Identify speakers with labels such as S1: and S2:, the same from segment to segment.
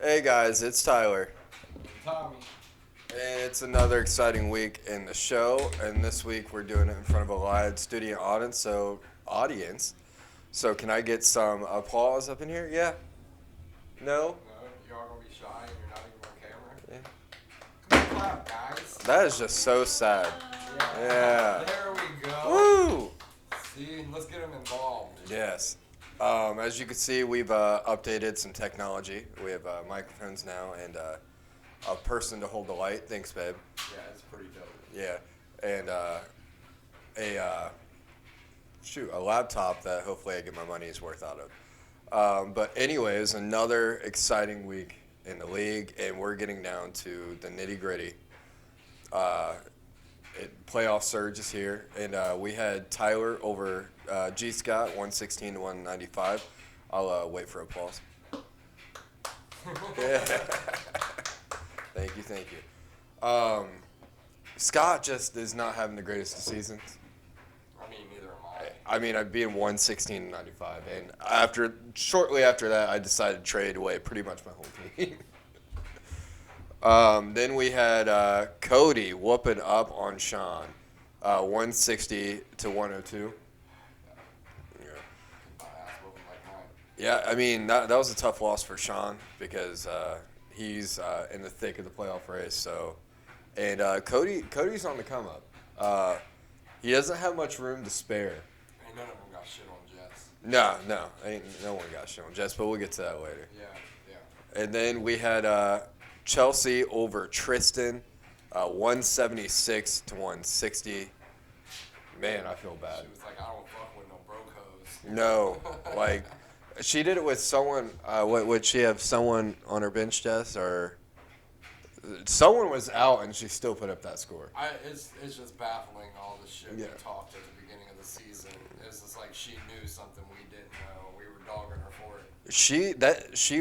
S1: Hey guys, it's Tyler.
S2: Tommy.
S1: And it's another exciting week in the show. And this week we're doing it in front of a live studio audience. So can I get some applause up in here? Yeah? No?
S2: No, you all gonna be shy and you're not even on camera.
S1: Yeah.
S2: Come on, clap, guys.
S1: That is just so sad. Yeah.
S2: There we go.
S1: Woo!
S2: See, let's get them involved.
S1: Yes. As you can see, we've updated some technology. We have microphones now and a person to hold the light. Thanks, babe.
S2: Yeah, it's pretty dope.
S1: Yeah, and a laptop that hopefully I get my money's worth out of. But anyways, another exciting week in the league, and we're getting down to the nitty gritty. Playoff surge is here, and we had Tyler over G Scott 116 to 195. I'll wait for applause. Yeah. Thank you. Scott just is not having the greatest of seasons.
S2: I mean, neither am I.
S1: I mean, I'd be in 116 to 95, and shortly after that, I decided to trade away pretty much my whole team. Then we had Cody whooping up on Sean, 160 to 102. Yeah.
S2: My ass whooping like mine.
S1: Yeah, I mean that was a tough loss for Sean because he's in the thick of the playoff race. So, and Cody's on the come up. He doesn't have much room to spare.
S2: Ain't none of them got shit on Jets.
S1: No one got shit on Jets, but we'll get to that later.
S2: Yeah.
S1: And then we had Chelsea over Tristan, 176 to 160. Man, I feel bad.
S2: She was like, I don't fuck with no brocos.
S1: No, like she did it with someone. Would she have someone on her bench test, or someone was out and she still put up that score?
S2: It's just baffling all the shit we
S1: Yeah.
S2: talked at the beginning of the season. It's just like she knew something we didn't know. We were dogging her for it.
S1: She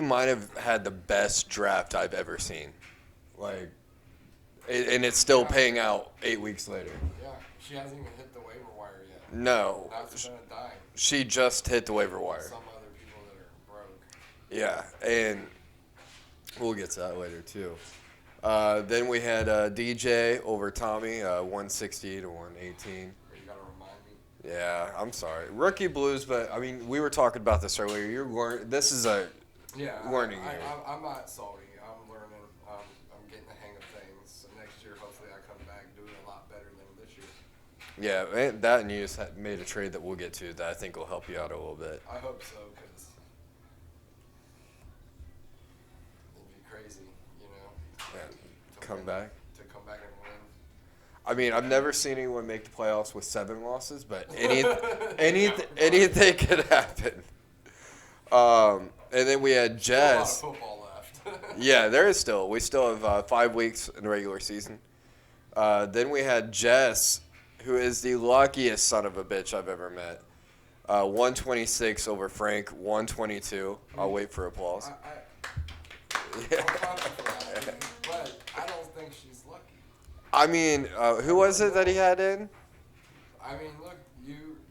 S1: might have had the best draft I've ever seen, like, and it's still paying out 8 weeks later.
S2: Yeah, she hasn't even hit the waiver wire yet.
S1: No,
S2: That's gonna die.
S1: she just hit the waiver wire.
S2: Some other people that are broke.
S1: Yeah, and we'll get to that later too. Then we had DJ over Tommy, 160 to 118.
S2: You gotta remind me.
S1: Yeah, I'm sorry. Rookie blues, but I mean, we were talking about this earlier. This is a
S2: Yeah,
S1: learning
S2: I,
S1: year.
S2: I'm not salty. I'm learning. I'm getting the hang of things. So next year, hopefully, I come back doing a lot better than this year.
S1: Yeah, and that and you just made a trade that we'll get to that I think will help you out a little bit.
S2: I hope so, because it'd be crazy, you know.
S1: Yeah,
S2: to
S1: come
S2: win-
S1: back.
S2: To come back and win.
S1: I mean, I've never seen anyone make the playoffs with 7 losses, but anything could happen. And then we had Jess.
S2: Still a lot of football left.
S1: Yeah, there is still. We still have 5 weeks in the regular season. Then we had Jess, who is the luckiest son of a bitch I've ever met. 126 over Frank, 122. I'll wait for applause.
S2: I'm proud of that, but I don't think she's lucky.
S1: I mean, who was it that he had in?
S2: I mean, look,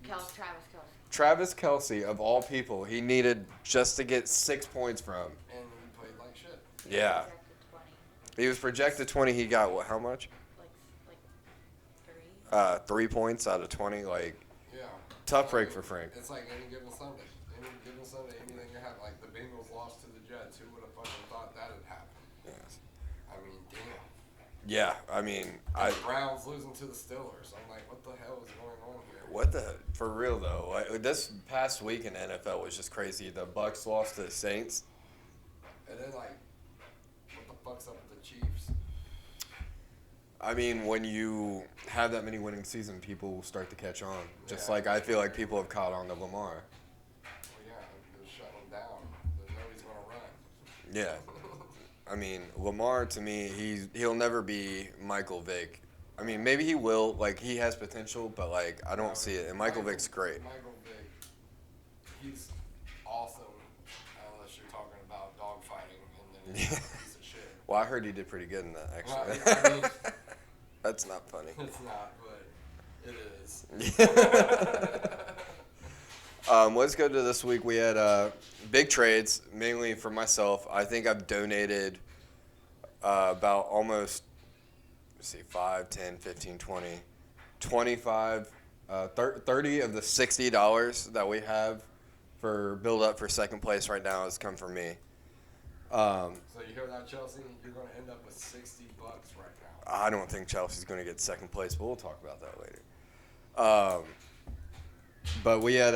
S3: Travis Kelce.
S1: Travis Kelce, of all people, he needed just to get 6 points from.
S2: and you played like shit.
S1: Yeah.
S3: Projected 20.
S1: He was projected 20. He got, what, how much?
S3: Like 3.
S1: 3 points out of 20. Like,
S2: Yeah.
S1: tough break for Frank.
S2: It's like any given Sunday. Any given Sunday, anything you have. Like the Bengals lost to the Jets. Who would have fucking thought that had happened?
S1: Yes.
S2: I mean, damn.
S1: Yeah, I mean,
S2: The Browns losing to the Steelers. I'm like, what the hell is going on here?
S1: what the, for real though, like, this past week in the NFL was just crazy. The Bucks lost to the Saints.
S2: And then like, what the fuck's up with the Chiefs?
S1: I mean, when you have that many winning seasons, people will start to catch on. Just
S2: Yeah.
S1: like I feel like people have caught on to Lamar.
S2: Well, yeah, they're shutting them down. They know he's gonna run.
S1: Yeah. I mean, Lamar, to me, he'll never be Michael Vick. I mean, maybe he will. Like, he has potential, but, like, I don't see it. And Michael Vick's great.
S2: Michael Vick, he's awesome, unless you're talking about dogfighting, and then he's a piece of shit.
S1: Well, I heard he did pretty good in that, actually.
S2: Well, I mean,
S1: That's not funny.
S2: it's not, but it is.
S1: Let's go to this week. We had big trades, mainly for myself. I think I've donated about almost, let's see, 5, 10, 15, 20, 25, 30 of the $60 that we have for build up for second place right now has come from me.
S2: So you hear that, Chelsea? You're going to end up with $60 right now.
S1: I don't think Chelsea's going to get second place, but we'll talk about that later. But we had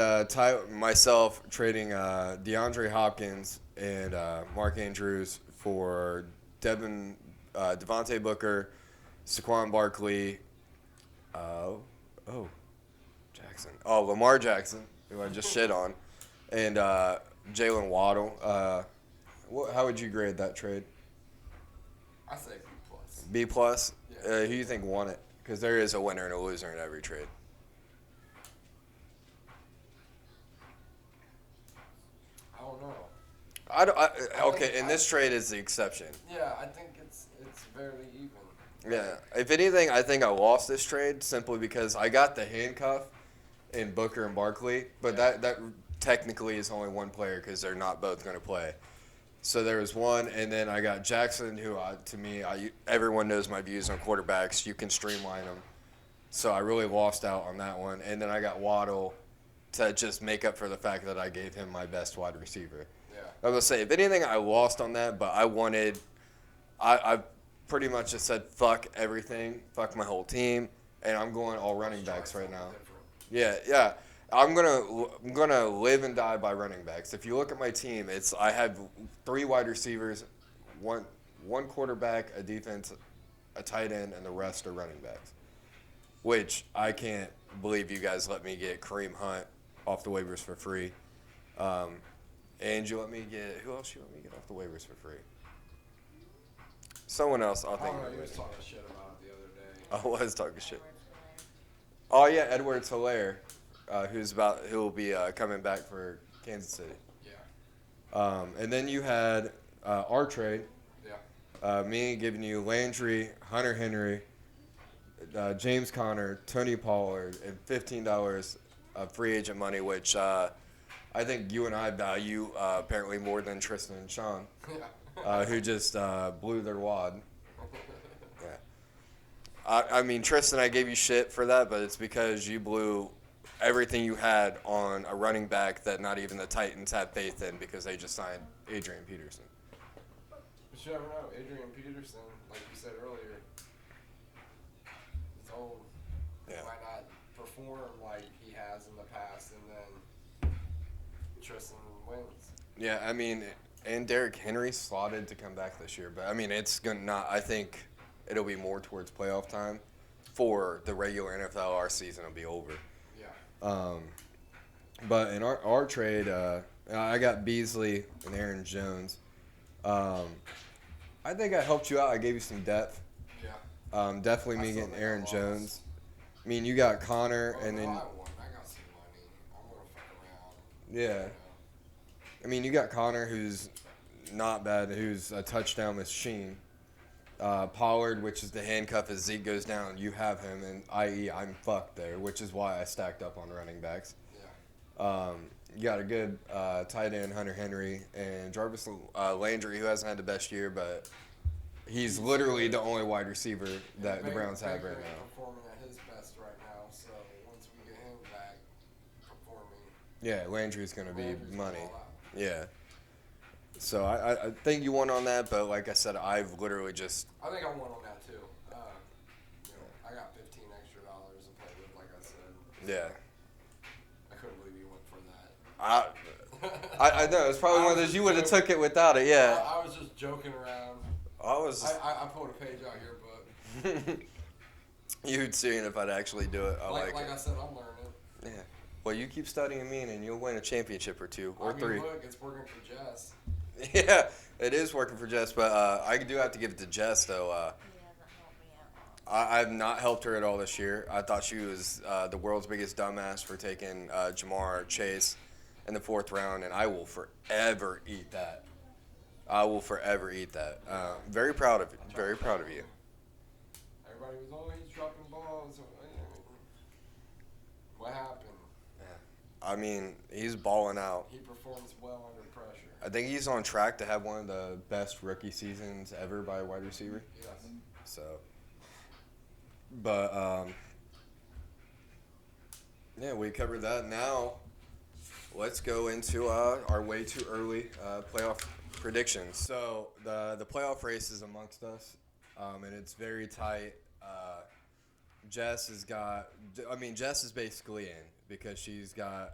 S1: myself trading DeAndre Hopkins and Mark Andrews for Devontae Booker, Saquon Barkley, Jackson. Oh, Lamar Jackson, who I just shit on, and Jalen Waddle. How would you grade that trade?
S2: I say B+.
S1: B plus.
S2: Yeah.
S1: Who do you think won it? Because there is a winner and a loser in every trade.
S2: I don't know.
S1: Okay, and this trade is the exception.
S2: Yeah, I think it's fairly even.
S1: Yeah. If anything, I think I lost this trade simply because I got the handcuff in Booker and Barkley, but that technically is only one player because they're not both going to play. So there was one, and then I got Jackson, who everyone knows my views on quarterbacks. You can streamline them. So I really lost out on that one. And then I got Waddle to just make up for the fact that I gave him my best wide receiver.
S2: Yeah.
S1: I was going to say, if anything, I lost on that, but I pretty much just said, fuck everything, fuck my whole team, and I'm going all running backs right now. Yeah. I'm gonna live and die by running backs. If you look at my team, I have 3 wide receivers, one quarterback, a defense, a tight end, and the rest are running backs. Which I can't believe you guys let me get Kareem Hunt off the waivers for free. And you let me get who else? You let me get off the waivers for free? Someone else. I'll think.
S2: I don't know, you was talking shit about it the other day.
S1: I was talking shit. Oh yeah, Edwards Hilaire, who will be coming back for Kansas City.
S2: Yeah.
S1: And then you had our trade.
S2: Yeah.
S1: Me giving you Landry, Hunter Henry, James Conner, Tony Pollard, and $15 of free agent money, which I think you and I value apparently more than Tristan and Sean, who just blew their wad. Yeah. I mean, Tristan, I gave you shit for that, but it's because you blew everything you had on a running back that not even the Titans had faith in because they just signed Adrian Peterson.
S2: But you never know. Adrian Peterson, like you said earlier, he's old.
S1: Yeah.
S2: He might not perform like he has in the past, and then Tristan wins.
S1: Yeah, I mean, and Derrick Henry slotted to come back this year, but I mean, it's gonna not. I think it'll be more towards playoff time. For the regular NFL, our season will be over.
S2: Yeah.
S1: But in our trade, I got Beasley and Aaron Jones. I think I helped you out. I gave you some depth.
S2: Yeah.
S1: Definitely me getting Aaron Jones. I mean, you got Connor, and then
S2: I got some money. I'm gonna fuck around.
S1: yeah. I mean, you got Connor, who's not bad, who's a touchdown machine. Pollard, which is the handcuff as Zeke goes down, you have him, and i.e. I'm fucked there, which is why I stacked up on running backs.
S2: Yeah.
S1: You got a good tight end, Hunter Henry, and Jarvis Landry, who hasn't had the best year, but he's literally the only wide receiver that the Browns have right now.
S2: Performing at his best right now, so once we get him back performing,
S1: Yeah, Landry's going to be
S2: Landry's
S1: money.
S2: gonna ball out.
S1: Yeah. So I think you won on that, but like I said, I've literally just
S2: I think I won on that too. I got $15 extra to play with, like I said.
S1: yeah.
S2: I couldn't believe you went for that.
S1: I know it's probably one of those you would have took it without it. Yeah.
S2: I was just joking around.
S1: I was.
S2: I pulled a page out your book.
S1: You'd seen if I'd actually do it. I like it.
S2: I said, I'm learning.
S1: Yeah. Well, you keep studying me, and you'll win a championship or two or three.
S2: Look, it's working for Jess.
S1: Yeah, it is working for Jess, but I do have to give it to Jess though.
S3: He hasn't helped me out.
S1: I've not helped her at all this year. I thought she was the world's biggest dumbass for taking Jamar Chase in the 4th round, and I will forever eat that. I will forever eat that. Very proud of you. Very proud of you.
S2: Everybody was, he's dropping balls. What happened?
S1: Yeah. I mean, he's balling out.
S2: He performs well under pressure.
S1: I think he's on track to have one of the best rookie seasons ever by a wide receiver.
S2: Yes.
S1: So, but yeah, we covered that. Now, let's go into our way too early playoff predictions. So the playoff race is amongst us, and it's very tight. Jess has got. I mean, Jess is basically in because she's got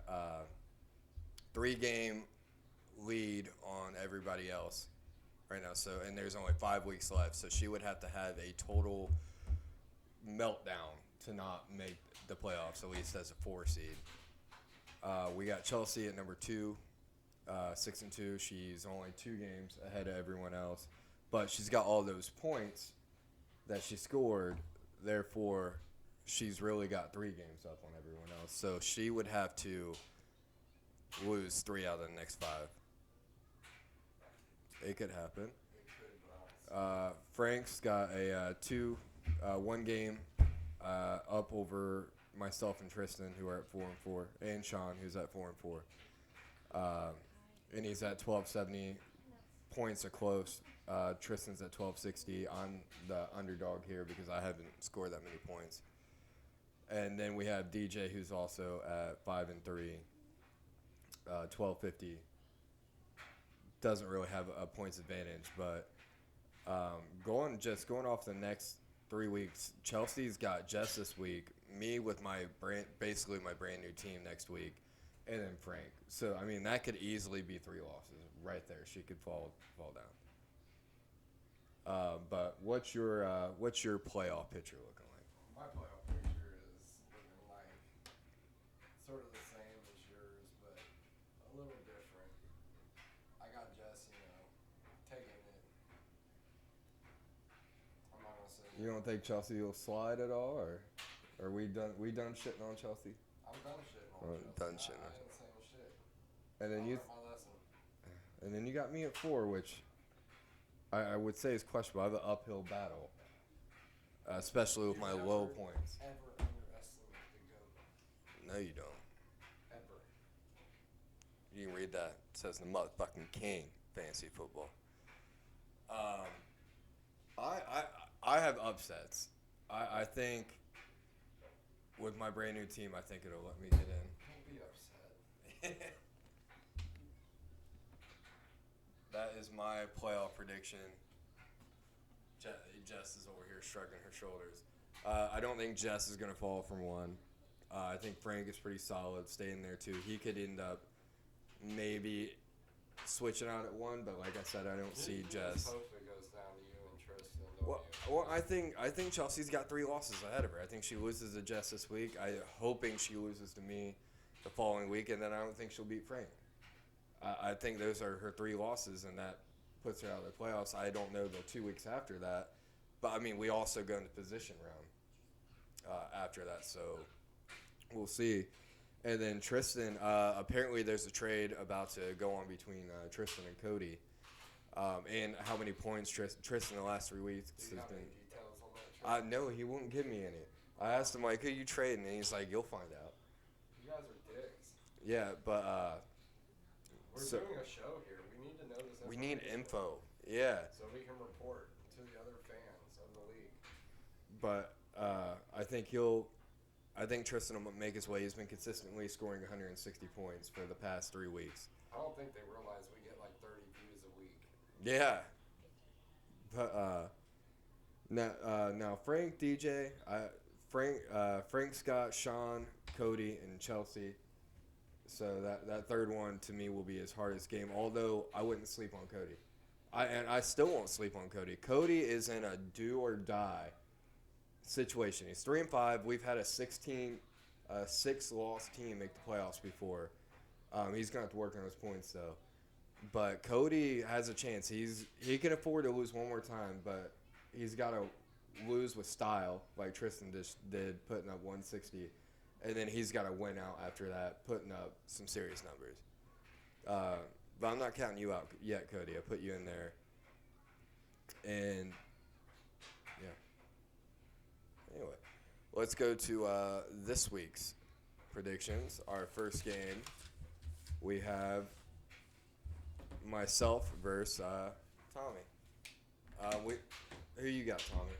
S1: 3-game lead on everybody else right now. So, and there's only 5 weeks left. So she would have to have a total meltdown to not make the playoffs, at least as a 4 seed. We got Chelsea at number 2, 6-2. She's only 2 games ahead of everyone else, but she's got all those points that she scored. Therefore, she's really got 3 games up on everyone else. So she would have to lose 3 out of the next 5. It could happen.
S2: It could,
S1: Frank's got a 1 game up over myself and Tristan, who are at 4-4, and Sean, who's at 4-4. And he's at 1270 points are close. Tristan's at 1260. I'm the underdog here because I haven't scored that many points. And then we have DJ, who's also at 5-3, 1250. Doesn't really have a points advantage, but going off the next 3 weeks, Chelsea's got Jess this week, me with basically my brand new team next week, and then Frank. So I mean that could easily be 3 losses right there. She could fall down. But what's your playoff picture looking like?
S2: my playoff picture is looking like sort of the same as yours, but a little different. I got Jess, taking it. I'm not gonna say.
S1: You don't think Chelsea will slide at all, or are we done shitting on Chelsea?
S2: I'm done shitting on
S1: Oh,
S2: Chelsea.
S1: done shitting.
S2: I didn't say no shit.
S1: And then
S2: I
S1: you
S2: learned my lesson.
S1: and then you got me at 4, which I would say is questionable. I have an uphill battle, especially with my
S2: You
S1: low
S2: never,
S1: points.
S2: Ever underestimate the GOAT.
S1: No, you don't.
S2: Ever.
S1: You can read that. It says the motherfucking king, fantasy football. I have upsets. I think with my brand new team, I think it'll let me get in.
S2: Don't be upset.
S1: That is my playoff prediction. Jess is over here shrugging her shoulders. I don't think Jess is going to fall from 1. I think Frank is pretty solid, staying there too. He could end up maybe switching out at 1, but like I said, I don't see Jess.
S2: Hope it goes down to you and Tristan. Don't you?
S1: Well, I think Chelsea's got 3 losses ahead of her. I think she loses to Jess this week. I'm hoping she loses to me the following week, and then I don't think she'll beat Frank. I think those are her 3 losses, and that puts her out of the playoffs. I don't know the 2 weeks after that, but I mean we also go into position round after that, so we'll see. And then Tristan, apparently there's a trade about to go on between Tristan and Cody. And how many points Tristan the last 3 weeks
S2: Do you
S1: has
S2: have
S1: been.
S2: any details on that trade?
S1: No, he won't give me any. I asked him, like, who you trading? And he's like, you'll find out.
S2: You guys are dicks.
S1: Yeah, but
S2: We're
S1: So-
S2: doing a show here. We need to know this.
S1: we need
S2: information
S1: info. Yeah,
S2: so we can report to the other fans of the league.
S1: but I think Tristan will make his way. He's been consistently scoring 160 points for the past 3 weeks.
S2: I don't think they realize we get like 30 views a week.
S1: Yeah. But now Frank, DJ, Frank, Scott, Sean, Cody, and Chelsea. So that third one to me will be his hardest game. Although I wouldn't sleep on Cody, I still won't sleep on Cody. Cody is in a do or die situation. He's 3-5. We've had a 6-loss team make the playoffs before. He's gonna have to work on his points though. But Cody has a chance. He can afford to lose one more time, but he's got to lose with style, like Tristan just did, putting up 160, and then he's got to win out after that, putting up some serious numbers. But I'm not counting you out yet, Cody. I put you in there, and yeah. Anyway, let's go to this week's predictions. Our first game, we have myself versus Tommy. Who you got, Tommy?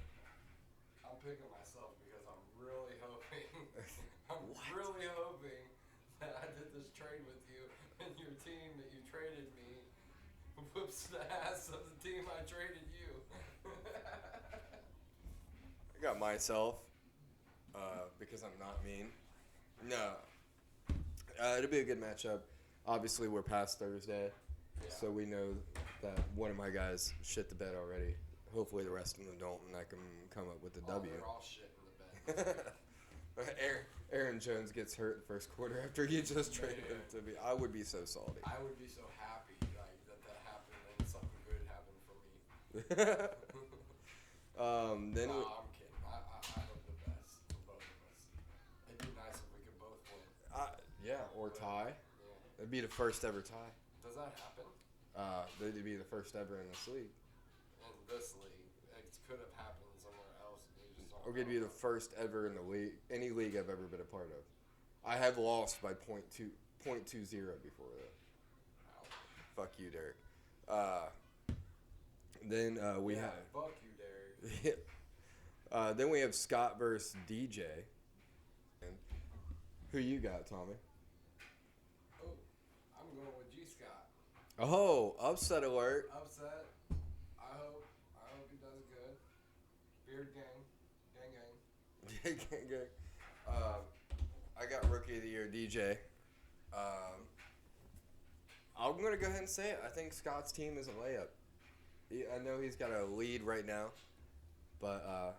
S2: I'm picking myself because I'm really hoping, I'm
S1: What?
S2: really hoping that I did this trade with you and your team that you traded me whoops the ass of the team I traded you.
S1: I got myself because I'm not mean. No. It'll be a good matchup. Obviously, we're past Thursday,
S2: Yeah.
S1: so we know that one of my guys shit the bed already. Hopefully, the rest of them don't, and I can come up with the
S2: Oh,
S1: W.
S2: they're all shit in the bed.
S1: Aaron Jones gets hurt in the first quarter after you just traded him
S2: Man.
S1: to me. I would be so salty.
S2: I would be so happy like that happened and something good happened for me.
S1: Then
S2: No, I'm kidding. I hope the best for both of us. It'd be nice if we could both win.
S1: yeah, or tie.
S2: Yeah.
S1: It'd be the first ever tie.
S2: Does that happen
S1: It'd be the first ever in this league.
S2: in this league? It could have happened somewhere else. And you just don't
S1: Or it'd be
S2: know.
S1: the first ever in the league, any league I've ever been a part of. I have lost by .20 before that.
S2: Wow.
S1: Fuck you, Derek. Then we
S2: Yeah,
S1: have.
S2: fuck you, Derek.
S1: Then we have Scott versus DJ. And who you got, Tommy?
S2: Oh, I'm going with G Scott.
S1: Oh, upset alert.
S2: Upset. I hope he does good. Beard gang, gang.
S1: Gang, gang. I got Rookie of the Year, DJ. I'm going to go ahead and say it. I think Scott's team is a layup. I know he's got a lead right now, but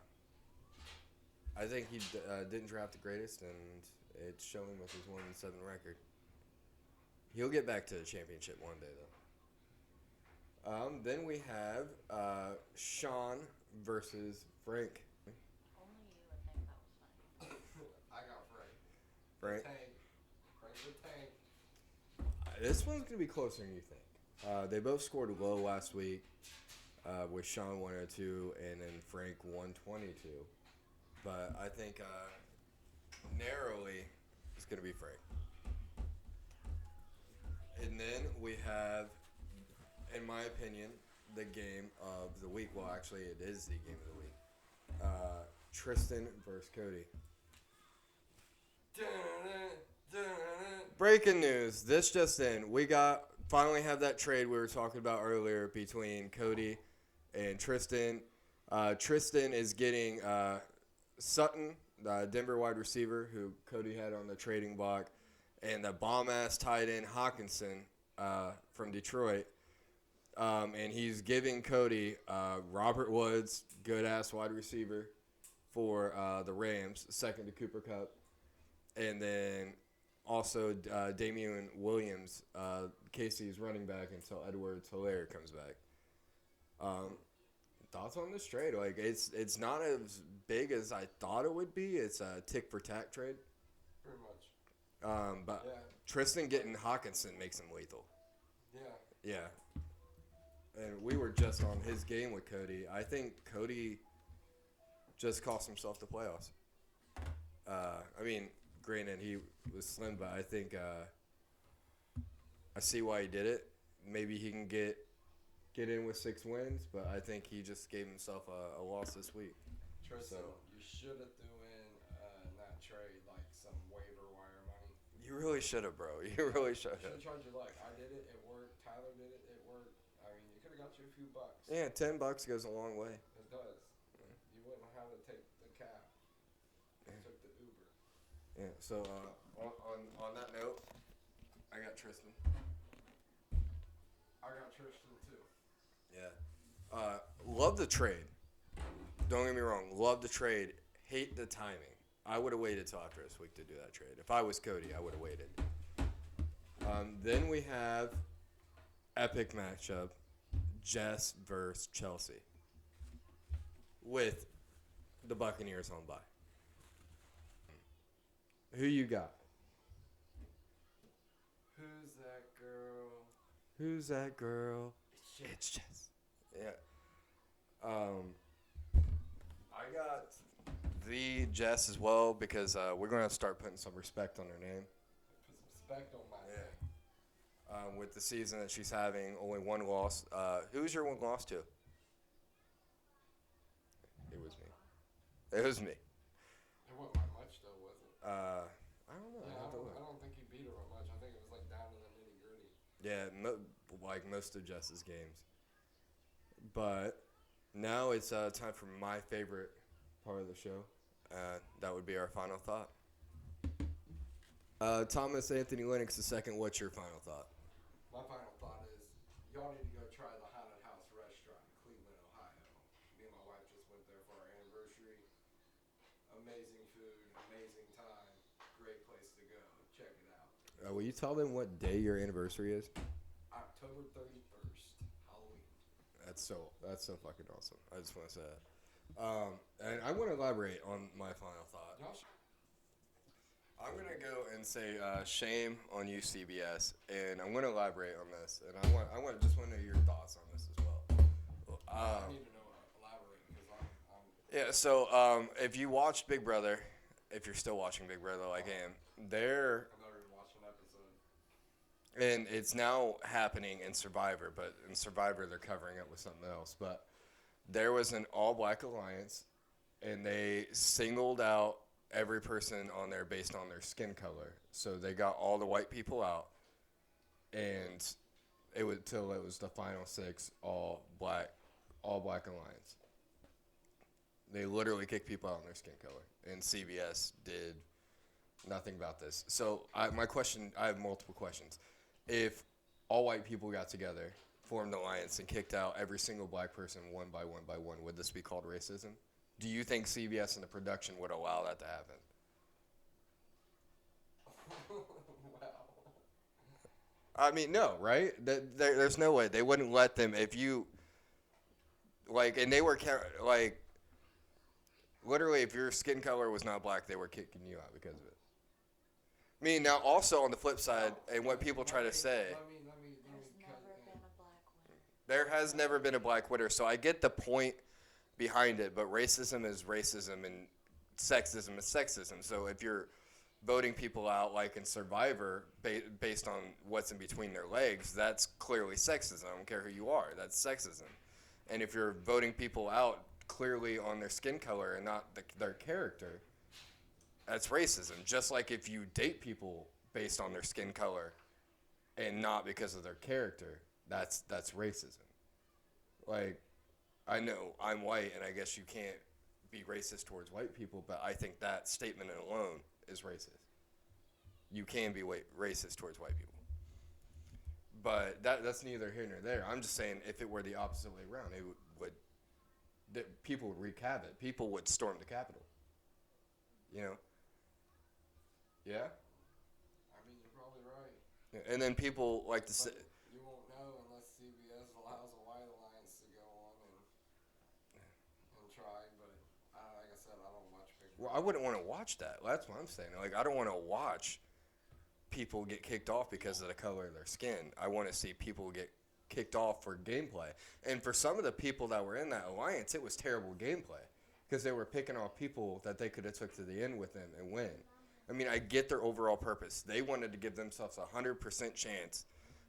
S1: I think he didn't draft the greatest, and it's showing with his 1-7 record. He'll get back to the championship one day, though. Then we have Sean versus Frank.
S3: Only you would think that was funny.
S2: I got Frank.
S1: Frank.
S2: Tank. Frank's a tank.
S1: This one's going to be closer than you think. They both scored low last week with Sean 102 and then Frank 122. But I think narrowly it's going to be Frank. And then we have, in my opinion, the game of the week. Well, actually, it is the game of the week. Tristan versus Cody. Breaking news. This just in. We finally have that trade we were talking about earlier between Cody and Tristan. Tristan is getting Sutton, the Denver wide receiver who Cody had on the trading block, and the bomb-ass tight end Hawkinson from Detroit. And he's giving Cody Robert Woods, good-ass wide receiver for the Rams, second to Cooper Kupp. And then also Damian Williams, Casey's running back until Edwards-Helaire comes back. Thoughts on this trade? Like it's not as big as I thought it would be. It's a tick for tack trade.
S2: Pretty much.
S1: But
S2: Yeah.
S1: Tristan getting Hawkinson makes him lethal.
S2: Yeah.
S1: Yeah. And we were just on his game with Cody. I think Cody just cost himself the playoffs. I mean, granted, he was slim, but I think I see why he did it. Maybe he can get in with 6 wins, but I think he just gave himself a loss this week.
S2: Tristan,
S1: So-
S2: you should have threw in that trade like some waiver wire money.
S1: You really should have, bro. You really should
S2: Should have
S1: have.
S2: tried your luck. I did it. It worked. Tyler did it. It worked. I mean, you could have got you a few bucks.
S1: Yeah, $10 goes a long way.
S2: It does. You wouldn't have to take the cab. You took the Uber.
S1: Yeah. So on that note, I got Tristan.
S2: I got Tristan too.
S1: Yeah. Love the trade. Don't get me wrong. Love the trade. Hate the timing. I would have waited till after this week to do that trade. If I was Cody, I would have waited. Then we have epic matchup, Jess versus Chelsea, with the Buccaneers on bye. Who you got?
S2: Who's that girl?
S1: Who's that girl?
S2: It's Jess.
S1: It's Jess. Yeah. I got the Jess as well because we're going to start putting some respect on her name.
S2: Put some respect on my
S1: Yeah.
S2: name.
S1: With the season that she's having, only one loss. Who's your one loss to? It was me. It was me.
S2: It wasn't by much though, was it?
S1: I don't know.
S2: Yeah,
S1: I have to look.
S2: I don't think you beat her by much. I think it was like down to the nitty gritty.
S1: Yeah, like most of Jess's games. But now it's time for my favorite part of the show. That would be our final thought. Thomas Anthony Lennox II, what's your final thought?
S2: My final thought is, y'all need to go try the Haunted House restaurant in Cleveland, Ohio. Me and my wife just went there for our anniversary. Amazing food, amazing time, great place to go. Check it out.
S1: Will you tell them what day your anniversary is?
S2: October 31st, Halloween.
S1: That's so fucking awesome. I just want to say that. And I want to elaborate on my final thought.
S2: Y'all
S1: I'm gonna go and say shame on you, CBS, and I'm gonna elaborate on this, and I want to know your thoughts on this as well.
S2: I need to know elaborate because I'm
S1: Yeah. So if you watched Big Brother, if you're still watching Big Brother like I am,
S2: I've never even watched an episode.
S1: and it's now happening in Survivor, but in Survivor they're covering it with something else. But there was an all-black alliance, and they singled out every person on there based on their skin color. So they got all the white people out, and it was till it was the final 6 all black alliance. They literally kicked people out on their skin color, and CBS did nothing about this. So I have multiple questions. If all white people got together, formed an alliance, and kicked out every single black person one by one, would this be called racism? Do you think CBS and the production would allow that to happen?
S2: Wow.
S1: I mean, no, right? There's no way. They wouldn't let them if you, like, and they were, like, literally, if your skin color was not black, they were kicking you out because of it. I mean, now also on the flip side, and what people try to say,
S2: Let me
S3: There's
S2: cut
S3: never
S2: in.
S3: been a black winner.
S1: there has never been a black winner, so I get the point behind it, but racism is racism and sexism is sexism. So if you're voting people out like in Survivor based on what's in between their legs, that's clearly sexism. I don't care who you are, that's sexism. And if you're voting people out clearly on their skin color and not their character, that's racism. Just like if you date people based on their skin color and not because of their character, that's racism. Like, I know I'm white, and I guess you can't be racist towards white people, but I think that statement alone is racist. You can be racist towards white people. But that's neither here nor there. I'm just saying if it were the opposite way around, it that people would wreak havoc. People would storm the Capitol. You know? Yeah?
S2: I mean, you're probably right.
S1: And then people like to say,
S2: But you won't know unless CBS allows a white alliance to go on and try. But like I said, I don't watch Big Brother.
S1: well, I wouldn't want to watch that. That's what I'm saying. Like, I don't want to watch people get kicked off because of the color of their skin. I want to see people get kicked off for gameplay. And for some of the people that were in that alliance, it was terrible gameplay because they were picking off people that they could have took to the end with them and win. I mean, I get their overall purpose. They wanted to give themselves a 100% chance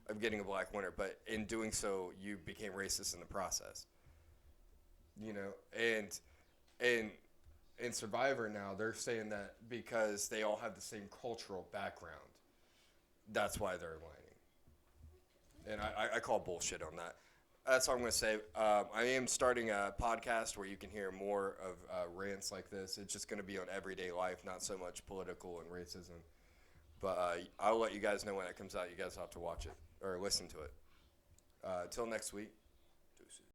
S1: of getting a black winner, but in doing so, you became racist in the process. You know, and in Survivor now, they're saying that because they all have the same cultural background, that's why they're aligning. And I call bullshit on that. That's all I'm going to say. I am starting a podcast where you can hear more of rants like this. It's just going to be on everyday life, not so much political and racism. But I'll let you guys know when it comes out. You guys have to watch it or listen to it. Till next week.